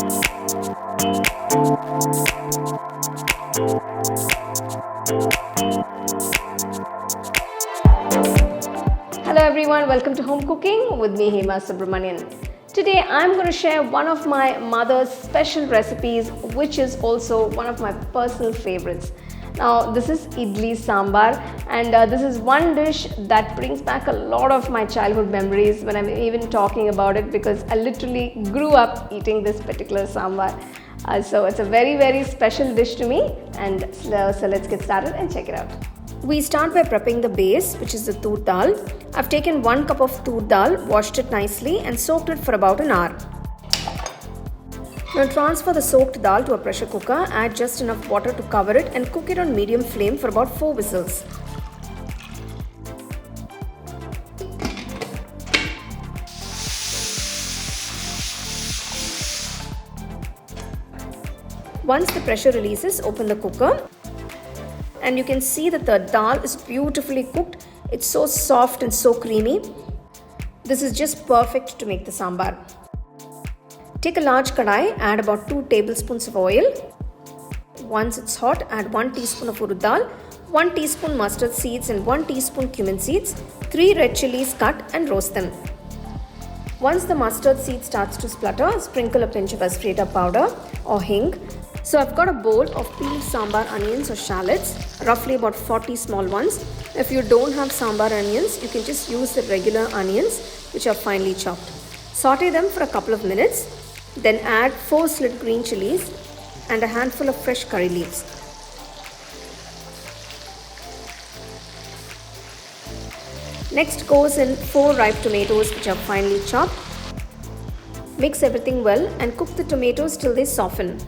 Hello everyone, welcome to Home Cooking with me Hema Subramanian. Today I'm going to share one of my mother's special recipes, which is also one of my personal favorites. Now this is Idli Sambar, and this is one dish that brings back a lot of my childhood memories when I'm even talking about it, because I literally grew up eating this particular sambar. So it's a very special dish to me, and so let's get started and check it out. We start by prepping the base, which is the toor dal. I've taken 1 cup of toor dal, washed it nicely and soaked it for about an hour. Now transfer the soaked dal to a pressure cooker, add just enough water to cover it and cook it on medium flame for about 4 whistles. Once the pressure releases, open the cooker. And you can see that the dal is beautifully cooked. It's so soft and so creamy. This is just perfect to make the sambar. Take a large kadai, add about 2 tablespoons of oil. Once it's hot, add 1 teaspoon of urad dal, 1 teaspoon mustard seeds and 1 teaspoon cumin seeds, 3 red chillies cut and roast them. Once the mustard seed starts to splutter, sprinkle a pinch of asafoetida powder or hing. So I've got a bowl of peeled sambar onions or shallots, roughly about 40 small ones. If you don't have sambar onions, you can just use the regular onions, which are finely chopped. Sauté them for a couple of minutes, then add 4 slit green chillies and a handful of fresh curry leaves. Next goes in 4 ripe tomatoes, which are finely chopped. Mix everything well and cook the tomatoes till they soften.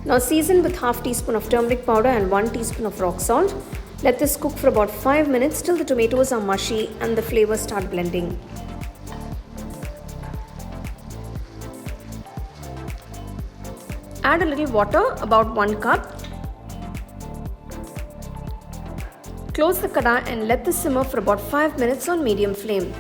Now season with half teaspoon of turmeric powder and 1 teaspoon of rock salt. Let this cook for about 5 minutes till the tomatoes are mushy and the flavors start blending. Add a little water, about 1 cup. Close the kadai and let this simmer for about 5 minutes on medium flame.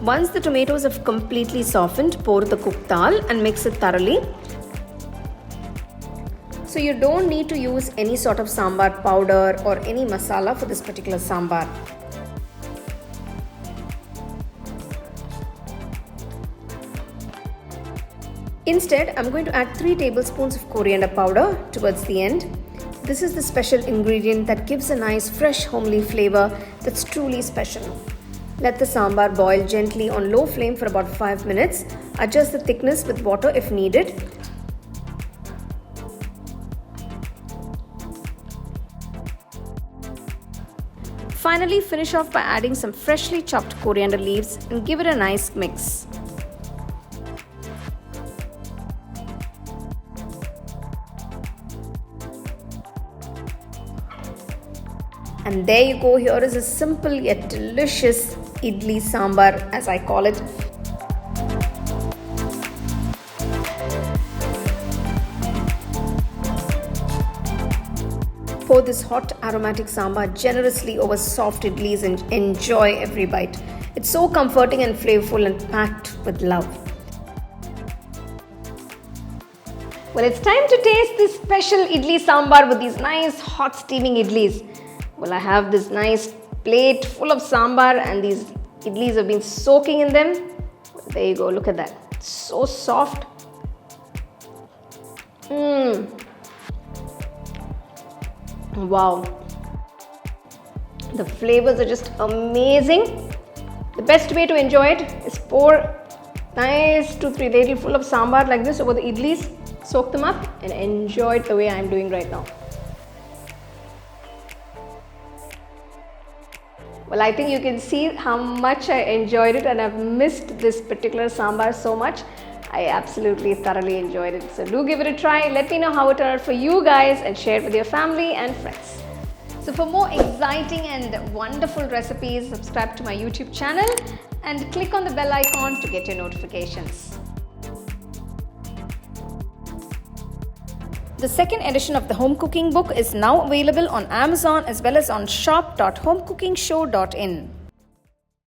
Once the tomatoes have completely softened, pour the cooked dal and mix it thoroughly. So you don't need to use any sort of sambar powder or any masala for this particular sambar. Instead, I'm going to add 3 tablespoons of coriander powder towards the end. This is the special ingredient that gives a nice fresh homely flavor that's truly special. Let the sambar boil gently on low flame for about 5 minutes. Adjust the thickness with water if needed. Finally, finish off by adding some freshly chopped coriander leaves and give it a nice mix. And there you go, here is a simple yet delicious Idli Sambar, as I call it. Pour this hot aromatic sambar generously over soft idlis and enjoy every bite. It's so comforting and flavorful and packed with love. Well, it's time to taste this special Idli Sambar with these nice hot steaming idlis. Well, I have this nice plate full of sambar and these idlis have been soaking in them. There you go, look at that. It's so soft. Wow. The flavors are just amazing. The best way to enjoy it is pour nice 2-3 ladle full of sambar like this over the idlis, soak them up and enjoy it the way I'm doing right now. Well, I think you can see how much I enjoyed it, and I've missed this particular sambar so much. I absolutely thoroughly enjoyed it. So do give it a try. Let me know how it turned out for you guys and share it with your family and friends. So for more exciting and wonderful recipes, subscribe to my YouTube channel and click on the bell icon to get your notifications. The second edition of the home cooking book is now available on Amazon as well as on shop.homecookingshow.in.